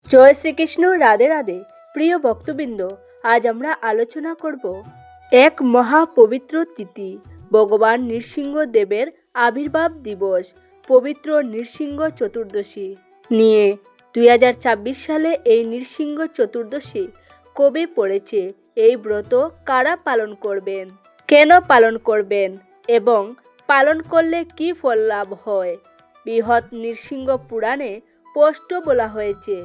জয় শ্রীকৃষ্ণ। রাধে রাধে। প্রিয় ভক্তবৃন্দ, আজ আমরা আলোচনা করব এক মহাপবিত্র তিথি, ভগবান নৃসিংহ দেবের আবির্ভাব দিবস, পবিত্র নৃসিংহ চতুর্দশী নিয়ে। 2026 সালে এই নৃসিংহ চতুর্দশী কবে পড়েছে, এই ব্রত কারা পালন করবেন, কেন পালন করবেন এবং পালন করলে কি ফল লাভ হয়, বৃহৎ নৃসিংহ পুরাণে স্পষ্ট বলা হয়েছে।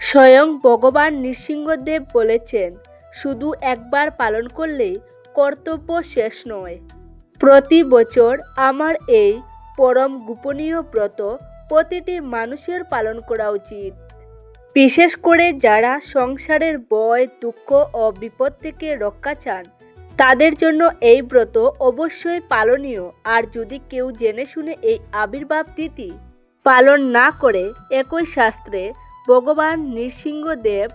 স্বয়ং ভগবান নৃসিংহদেব বলেছেন, শুধু একবার পালন করলেই কর্তব্য শেষ নয়। প্রতি বছর আমার এই পরম গোপনীয় ব্রত প্রতিটি মানুষের পালন করা উচিত। বিশেষ করে যারা সংসারের ভয়, দুঃখ ও বিপদ থেকে রক্ষা চান, তাদের জন্য এই ব্রত অবশ্যই পালনীয়। আর যদি কেউ জেনে শুনে এই আবির্ভাব তিথি পালন না করে, একই শাস্ত্রে ভগবান নৃসিংহদেব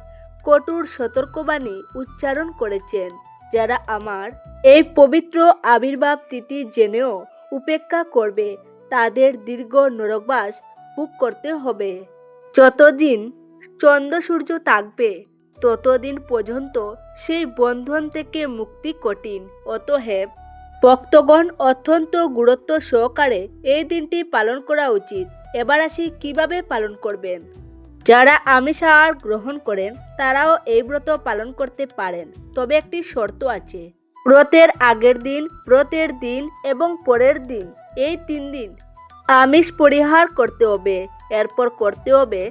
কঠোর সতর্কবাণী উচ্চারণ করেছেন, যারা আমার এই পবিত্র আবির্ভাব তিথি জেনেও উপেক্ষা করবে, তাদের দীর্ঘ নরকবাস ভোগ করতে হবে। যতদিন চন্দ্র সূর্য থাকবে, ততদিন পর্যন্ত সেই বন্ধন থেকে মুক্তি কঠিন। অতএব ভক্তগণ অত্যন্ত গুরুত্ব সহকারে এই দিনটি পালন করা উচিত। এবার আসি কিভাবে পালন করবেন। যারা আমিষ আহার গ্রহণ করেন তারাও এই ব্রত পালন করতে পারেন, তবে একটি শর্ত আছে। ব্রতের আগের দিন, ব্রতের দিন এবং পরের দিন, এই 3 দিন আমিষ পরিহার করতে হবে। এরপর করতে হবে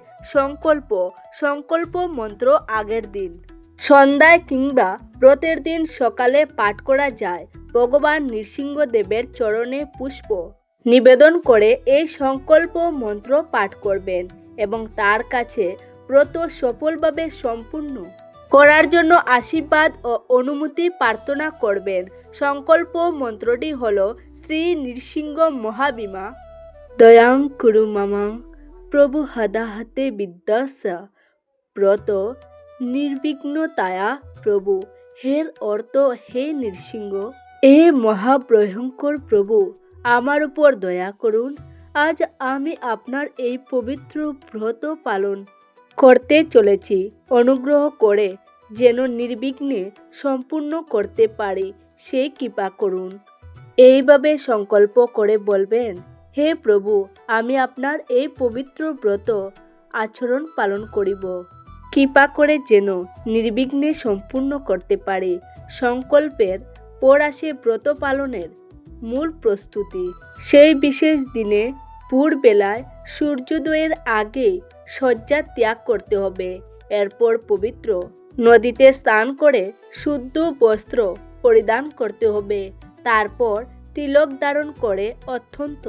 সংকল্প মন্ত্র আগের দিন সন্ধ্যায় কিংবা ব্রতের দিন সকালে পাঠ করা যায়। ভগবান নৃসিংহদেবের চরণে পুষ্প নিবেদন করে এই সংকল্প মন্ত্র পাঠ করবেন এবং তার কাছে ব্রত সফলভাবে সম্পূর্ণ করার জন্য আশীর্বাদ ও অনুমতি প্রার্থনা করবেন। সংকল্প মন্ত্রটি হল, শ্রী নৃসিংহ মহাবিমা দয়াং কুরু মামাং প্রভু হদাহতে বিদ্যাসা ব্রত নির্বিঘ্নতায়া প্রভু। হের অর্থ, হে নৃসিংহ, এ মহাভয়ঙ্কর প্রভু, আমার উপর দয়া করুন। আজ আমি আপনার এই পবিত্র ব্রত পালন করতে চলেছি। অনুগ্রহ করে যেন নির্বিঘ্নে সম্পূর্ণ করতে পারি, সেই কৃপা করুন। এইভাবে সংকল্প করে বলবেন, হে প্রভু, আমি আপনার এই পবিত্র ব্রত আচরণ পালন করিব। কৃপা করে যেন নির্বিঘ্নে সম্পূর্ণ করতে পারি। সংকল্পের পর আসে ব্রত পালনের মূল প্রস্তুতি। সেই বিশেষ দিনে ভোরবেলায় সূর্যোদয়ের আগে শয্যা ত্যাগ করতে হবে। এরপর পবিত্র নদীতে স্নান করে শুদ্ধ বস্ত্র পরিধান করতে হবে। তারপর তিলক ধারণ করে অত্যন্ত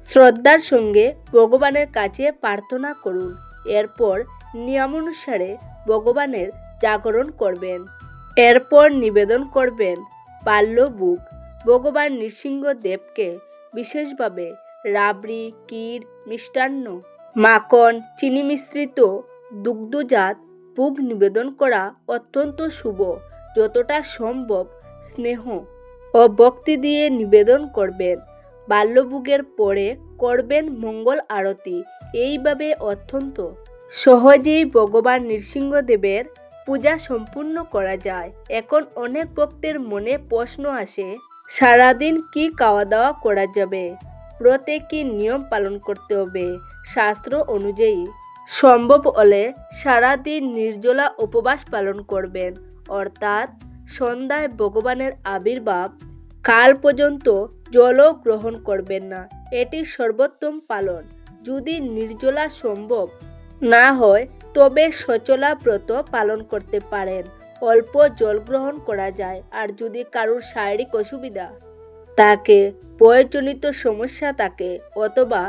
শ্রদ্ধার সঙ্গে ভগবানের কাছে প্রার্থনা করুন। এরপর নিয়মানুসারে ভগবানের জাগরণ করবেন। এরপর নিবেদন করবেন বাল্যভোগ। ভগবান নৃসিংহদেবকে বিশেষভাবে রাবড়ি, ক্ষীর, মিষ্টান্ন, মাখন, চিনি মিশ্রিত দুগ্ধজাত ভোগ নিবেদন করা অত্যন্ত শুভ। যতটা সম্ভব স্নেহ ও ভক্তি দিয়ে নিবেদন করবেন। বাল্যভোগের পরে করবেন মঙ্গল আরতি। এইভাবে অত্যন্ত সহজেই ভগবান নৃসিংহদেবের পূজা সম্পূর্ণ করা যায়। এখন অনেক ভক্তের মনে প্রশ্ন আসে, সারাদিন কি খাওয়া দাওয়া করা যাবে, ব্রতে কি নিয়ম পালন করতে হবে। শাস্ত্র অনুযায়ী সম্ভব হলে সারাদিন নির্জলা উপবাস পালন করবেন, অর্থাৎ সন্ধ্যায় ভগবানের আবির্ভাব কাল পর্যন্ত জলও গ্রহণ করবেন না। এটি সর্বোত্তম পালন। যদি নির্জলা সম্ভব না হয় তবে সচলা ব্রত পালন করতে পারেন। অল্প জল গ্রহণ করা যায়। আর যদি কারোর শারীরিক অসুবিধা থাকে, বয়সজনিত সমস্যা থাকে অথবা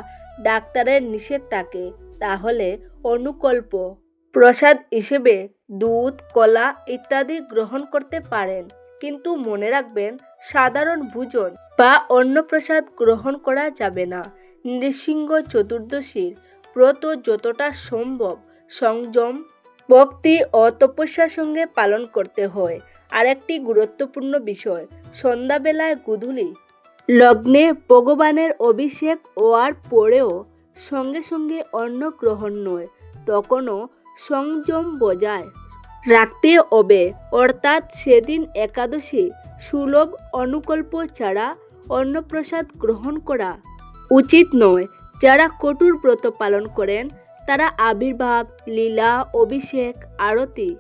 ডাক্তারের নিষেধ থাকে, তাহলে অনুকল্প প্রসাদ হিসেবে দুধ, কলা ইত্যাদি গ্রহণ করতে পারেন। কিন্তু মনে রাখবেন, সাধারণ ভোজন বা অন্য প্রসাদ গ্রহণ করা যাবে না। নৃসিংহ চতুর্দশীর ব্রত যতটা সম্ভব সংযম, ভক্তি ও তপস্যার সঙ্গে পালন করতে হয়। আরেকটি গুরুত্বপূর্ণ বিষয়, সন্ধ্যাবেলায় গোধূলি লগ্নে ভগবানের অভিষেক হওয়ার পরেও সঙ্গে সঙ্গে অন্ন গ্রহণ নয়। তখনও সংযম বজায় রাখতে হবে, অর্থাৎ সেদিন একাদশী সুলভ অনুকল্প ছাড়া অন্নপ্রসাদ গ্রহণ করা উচিত নয়। যারা কঠোর ব্রত পালন করেন তারা আবির্ভাব, লীলা, অভিষেক, আরতি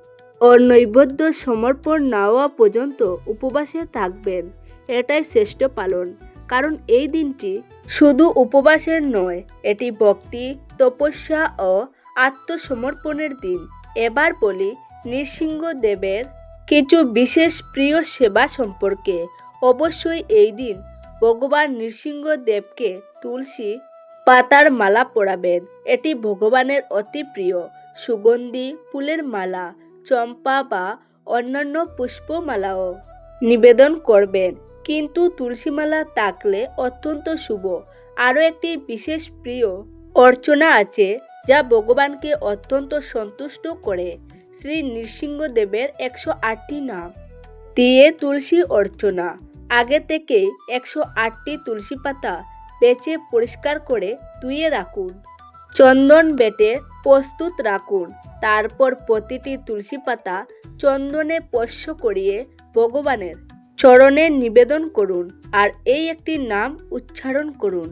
ও নৈবেদ্য সমর্পণ না হওয়া পর্যন্ত উপবাসে থাকবেন। এটাই শ্রেষ্ঠ পালন, কারণ এই দিনটি শুধু উপবাসের নয়, এটি ভক্তি, তপস্যা ও আত্মসমর্পণের দিন। এবার বলি নৃসিংহদেবের কিছু বিশেষ প্রিয় সেবা সম্পর্কে। অবশ্যই এই দিন ভগবান নৃসিংহদেবকে তুলসী পাতার মালা পরাবেন। এটি ভগবানের অতি প্রিয়। সুগন্ধি ফুলের মালা, চম্পা বা অন্যান্য পুষ্পমালাও নিবেদন করবেন, কিন্তু তুলসী মালা থাকলে অত্যন্ত শুভ। আরও একটি বিশেষ প্রিয় অর্চনা আছে যা ভগবানকে অত্যন্ত সন্তুষ্ট করে। শ্রী নৃসিংহদেবের 108টি নাম দিয়ে তুলসী অর্চনা। আগে থেকে 108টি তুলসী পাতা বেছে পরিষ্কার করে ধুয়ে রাখুন। চন্দন বেটে প্রস্তুত রাখুন। তারপর প্রতিটি তুলসী পাতা চন্দনে স্পর্শ করিয়ে ভগবানের চরণে নিবেদন করুন আর এই একটি নাম উচ্চারণ করুন,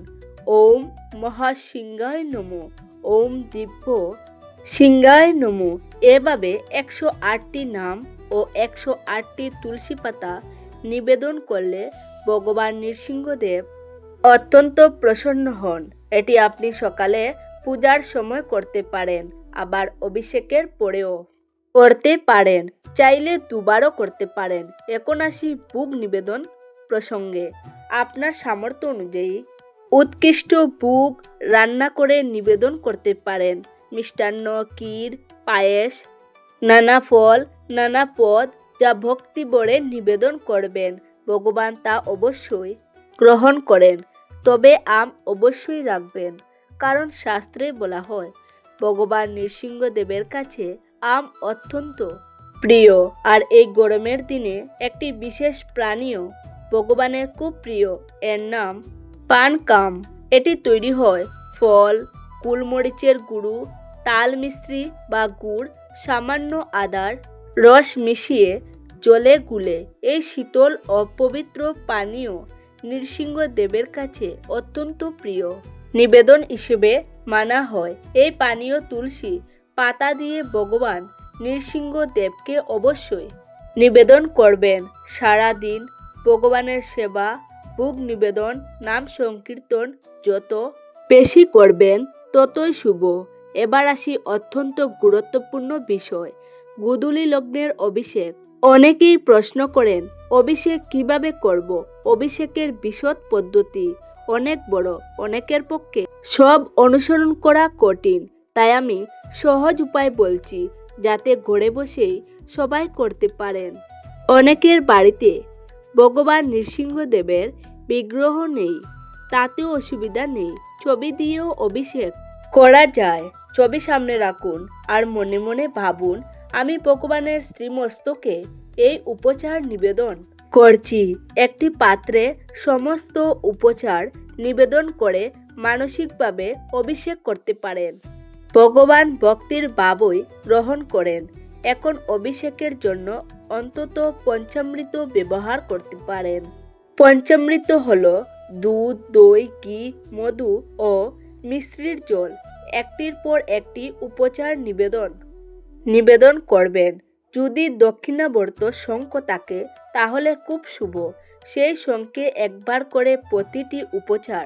ওম মহাসিংহায় নমঃ, ওম দিব্য সিংহায় নমঃ। এভাবে 108টি নাম ও 108টি তুলসী পাতা নিবেদন করলে ভগবান নৃসিংহদেব অত্যন্ত প্রসন্ন হন। এটি আপনি সকালে পূজার সময় করতে পারেন, আবার অভিষেকের পরেও করতে পারেন, চাইলে দুবারও করতে পারেন। এখন আসি ভোগ নিবেদন প্রসঙ্গে। আপনার সামর্থ্য অনুযায়ী উৎকৃষ্ট ভোগ রান্না করে নিবেদন করতে পারেন। মিষ্টান্ন, ক্ষীর, পায়েস, নানা ফল, নানা পদ যা ভক্তি ভরে নিবেদন করবেন, ভগবান তা অবশ্যই গ্রহণ করেন। তবে আম অবশ্যই রাখবেন, কারণ শাস্ত্রে বলা হয় ভগবান নৃসিংহদেবের কাছে আম অত্যন্ত প্রিয়। আর এই গরমের দিনে একটি বিশেষ প্রাণীও ভগবানের খুব প্রিয়, এর নাম পানকাম। এটি তৈরি হয় ফল, গোলমরিচের গুঁড়ো, তাল মিশ্রি বা গুড়, সামান্য আদার রস মিশিয়ে জলে গুলে। এই শীতল ও পবিত্র পানীয় নৃসিংহদেবের কাছে অত্যন্ত প্রিয় নিবেদন হিসেবে মানা হয়। এই পানীয় তুলসী পাতা দিয়ে ভগবান নৃসিংহদেবকে অবশ্যই নিবেদন করবেন। সারা দিন ভগবানের সেবা, ভোগ নিবেদন, নাম সংকীর্তন যত বেশি করবেন ততই শুভ। এবার আসি অত্যন্ত গুরুত্বপূর্ণ বিষয়, গোধূলি লগ্নের অভিষেক। অনেকেই প্রশ্ন করেন অভিষেক কিভাবে করব। অভিষেকের বিশদ পদ্ধতি অনেক বড়, অনেকের পক্ষে সব অনুসরণ করা কঠিন, তাই আমি সহজ উপায় বলছি যাতে ঘরে বসেই সবাই করতে পারেন। অনেকের বাড়িতে ভগবান নৃসিংহদেবের বিগ্রহ নেই, তাতেও অসুবিধা নেই, ছবি দিয়েও অভিষেক করা যায়। ছবি সামনে রাখুন আর মনে মনে ভাবুন, আমি ভগবানের শ্রীমস্তকে এই উপচার নিবেদন করছি। একটি পাত্রে সমস্ত উপচার নিবেদন করে মানসিকভাবে অভিষেক করতে পারেন। ভগবান ভক্তির ভাবই গ্রহণ করেন। এখন অভিষেকের জন্য অন্তত পঞ্চামৃত ব্যবহার করতে পারেন। পঞ্চামৃত হল দুধ, দই, ঘি, মধু ও মিশ্রির জল। একটির পর একটি উপচার নিবেদন করবেন। যদি দক্ষিণাবর্ত শঙ্খ থাকে তাহলে খুব শুভ। সেই শঙ্খে একবার করে প্রতিটি উপচার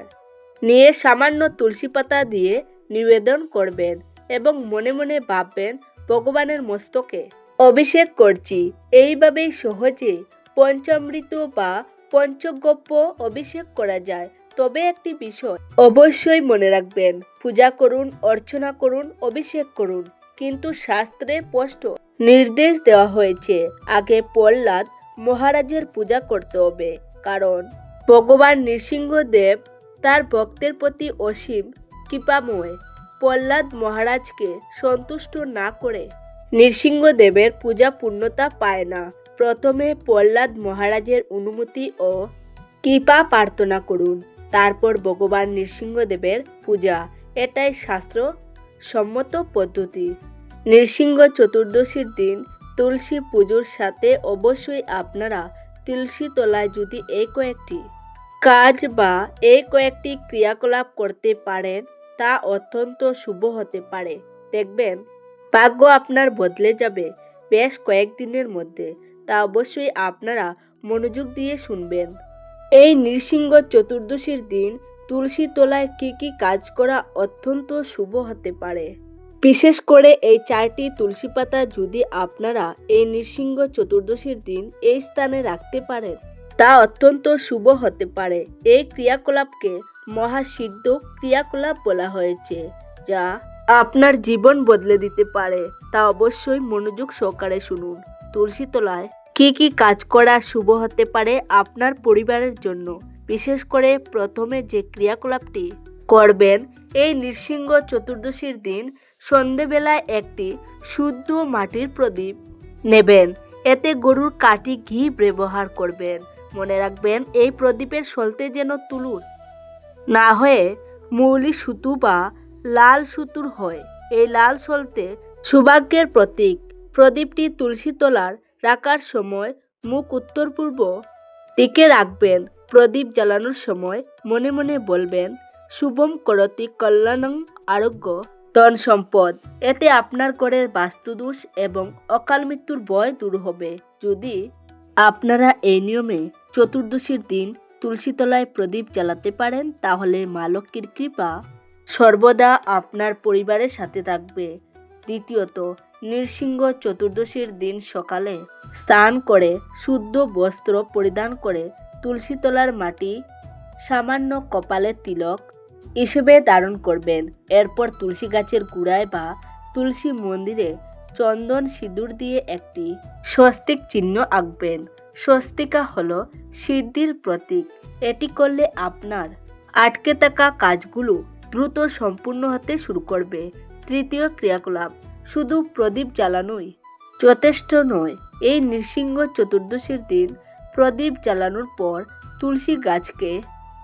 নিয়ে সামান্য তুলসী পাতা দিয়ে নিবেদন করবেন এবং মনে মনে ভাববেন ভগবানের মস্তকে অভিষেক করছি। এইভাবেই সহজে পঞ্চামৃত বা পঞ্চগব্য অভিষেক করা যায়। তবে একটি বিষয় অবশ্যই মনে রাখবেন, পূজা করুন, অর্চনা করুন, অভিষেক করুন, কিন্তু শাস্ত্রে স্পষ্ট নির্দেশ দেওয়া হয়েছে আগে প্রহ্লাদ মহারাজের পূজা করতে হবে, কারণ ভগবান নৃসিংহদেব তার ভক্তের প্রতি অসীম কৃপাময়। প্রহ্লাদ মহারাজকে সন্তুষ্ট না করে নৃসিংহদেবের পূজা পূর্ণতা পায় না। প্রথমে প্রহ্লাদ মহারাজের অনুমতি ও কৃপা প্রার্থনা করুন, তারপর ভগবান নৃসিংহদেবের পূজা। এটাই শাস্ত্র সম্মত পদ্ধতি। নৃসিংহ চতুর্দশীর দিন তুলসী পুজোর সাথে অবশ্যই আপনারা তুলসী তলায় যদি এই কয়েকটি কাজ বা এই কয়েকটি ক্রিয়াকলাপ করতে পারেন তা অত্যন্ত শুভ হতে পারে। দেখবেন ভাগ্য আপনার বদলে যাবে বেশ কয়েকদিনের মধ্যে। তা অবশ্যই আপনারা মনোযোগ দিয়ে শুনবেন। এই নৃসিংহ চতুর্দশীর দিন তুলসী তলায় কি কি কাজ করা অত্যন্ত শুভ হতে পারে। বিশেষ করে এই 4টি তুলসী পাতা যদি আপনারা এই নৃসিংহ চতুর্দশীর দিন এই স্থানে রাখতে পারেন তা অত্যন্ত শুভ হতে পারে। এই ক্রিয়াকলাপকে মহাসিদ্ধ ক্রিয়াকলাপ বলা হয়েছে, যা আপনার জীবন বদলে দিতে পারে। তা অবশ্যই মনোযোগ সহকারে শুনুন। তুলসী তলায় কি কি কাজ করা শুভ হতে পারে আপনার পরিবারের জন্য। বিশেষ করে প্রথমে যে ক্রিয়াকলাপটি করবেন, এই নৃসিংহ চতুর্দশীর দিন সন্ধেবেলায় একটি শুদ্ধ মাটির প্রদীপ নেবেন। এতে গরুর কাঠি ঘি ব্যবহার করবেন। মনে রাখবেন এই প্রদীপের সলতে যেন তুলুর না হয়ে মৌলি সুতো বা লাল সুতোর হয়। এই লাল সলতে সৌভাগ্যের প্রতীক। প্রদীপটি তুলসী তলার রাখার সময় মুখ উত্তর পূর্ব দিকে রাখবেন। প্রদীপ জ্বালানোর সময় মনে মনে বলবেন, শুভম করতি কল্যাণং আরোগ্য ধন সম্পদ। এতে আপনার ঘরের বাস্তুদোষ এবং অকাল মৃত্যুর ভয় দূর হবে। যদি আপনারা এই নিয়মে চতুর্দশীর দিন তুলসী তলায় প্রদীপ জ্বালাতে পারেন তাহলে মা লক্ষ্মীর কৃপা সর্বদা আপনার পরিবারের সাথে থাকবে। দ্বিতীয়ত, নৃসিংহ চতুর্দশীর দিন সকালে স্নান করে শুদ্ধ বস্ত্র পরিধান করে তুলসী তলার মাটি সামান্য কপালে তিলক হিসেবে ধারণ করবেন। এরপর তুলসী গাছের গোড়ায় বা তুলসী মন্দিরে চন্দন সিঁদুর দিয়ে একটি স্বস্তিক চিহ্ন আঁকবেন। স্বস্তিকা হলো সিদ্ধির প্রতীক। এটি করলে আপনার আটকে থাকা কাজগুলো দ্রুত সম্পূর্ণ হতে শুরু করবে। তৃতীয় ক্রিয়াকলাপ, শুধু প্রদীপ জ্বালানোই যথেষ্ট নয়। এই নৃসিংহ চতুর্দশীর দিন প্রদীপ জ্বালানোর পর তুলসী গাছকে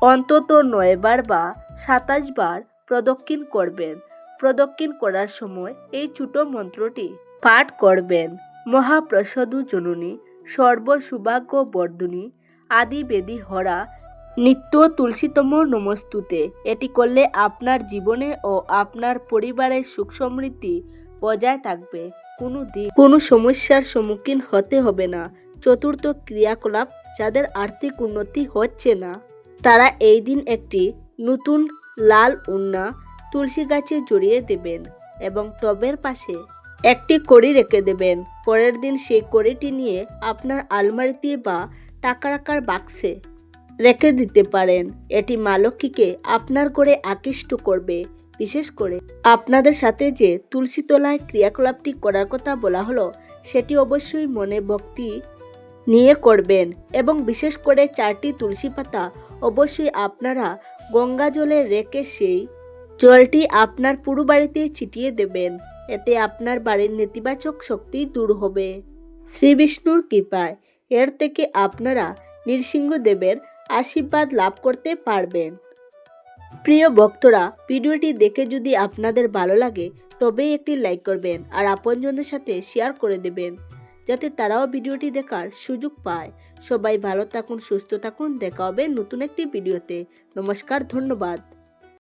অন্তত 9 বার বা 27 বার প্রদক্ষিণ করবেন। প্রদক্ষিণ করার সময় এই ছোট মন্ত্রটি পাঠ করবেন। মহাপ্রসাদু জননী সর্ব সৌভাগ্য বর্ধনী আদি বেদি হরা নিত্য তুলসীতম নমস্তুতে। এটি করলে আপনার জীবনে ও আপনার পরিবারের সুখ সমৃদ্ধি বজায় থাকবে। কোনো সমস্যার সম্মুখীন হতে হবে না। চতুর্থ ক্রিয়াকলাপ, যাদের আর্থিক উন্নতি হচ্ছে না তারা এই দিন একটি নতুন লাল ওড়না তুলসী গাছে জড়িয়ে দেবেন এবং টবের পাশে একটি কড়ি রেখে দেবেন। পরের দিন সেই কড়িটি নিয়ে আপনার আলমারিতে বা টাকা রাখার বাক্সে রেখে দিতে পারেন। এটি মা লক্ষ্মীকে আপনার ঘরে আকৃষ্ট করবে। বিশেষ করে আপনাদের সাথে যে তুলসী তলায় ক্রিয়াকলাপটি করার কথা বলা হলো সেটি অবশ্যই মনে ভক্তি নিয়ে করবেন এবং বিশেষ করে 4টি তুলসী পাতা অবশ্যই আপনারা গঙ্গা জলে রেখে সেই জলটি আপনার পুরো বাড়িতে ছিটিয়ে দেবেন। এতে আপনার বাড়ির নেতিবাচক শক্তি দূর হবে। শ্রী বিষ্ণুর কৃপায় এর থেকে আপনারা নৃসিংহদেবের আশীর্বাদ লাভ করতে পারবেন। প্রিয় ভক্তরা, ভিডিওটি দেখে যদি আপনাদের ভালো লাগে তবেই একটি লাইক করবেন আর আপনজনদের সাথে শেয়ার করে দেবেন যাতে তারাও ভিডিওটি দেখার সুযোগ পায়। সবাই ভালো থাকুন, সুস্থ থাকুন। দেখা হবে নতুন একটি ভিডিওতে। নমস্কার, ধন্যবাদ।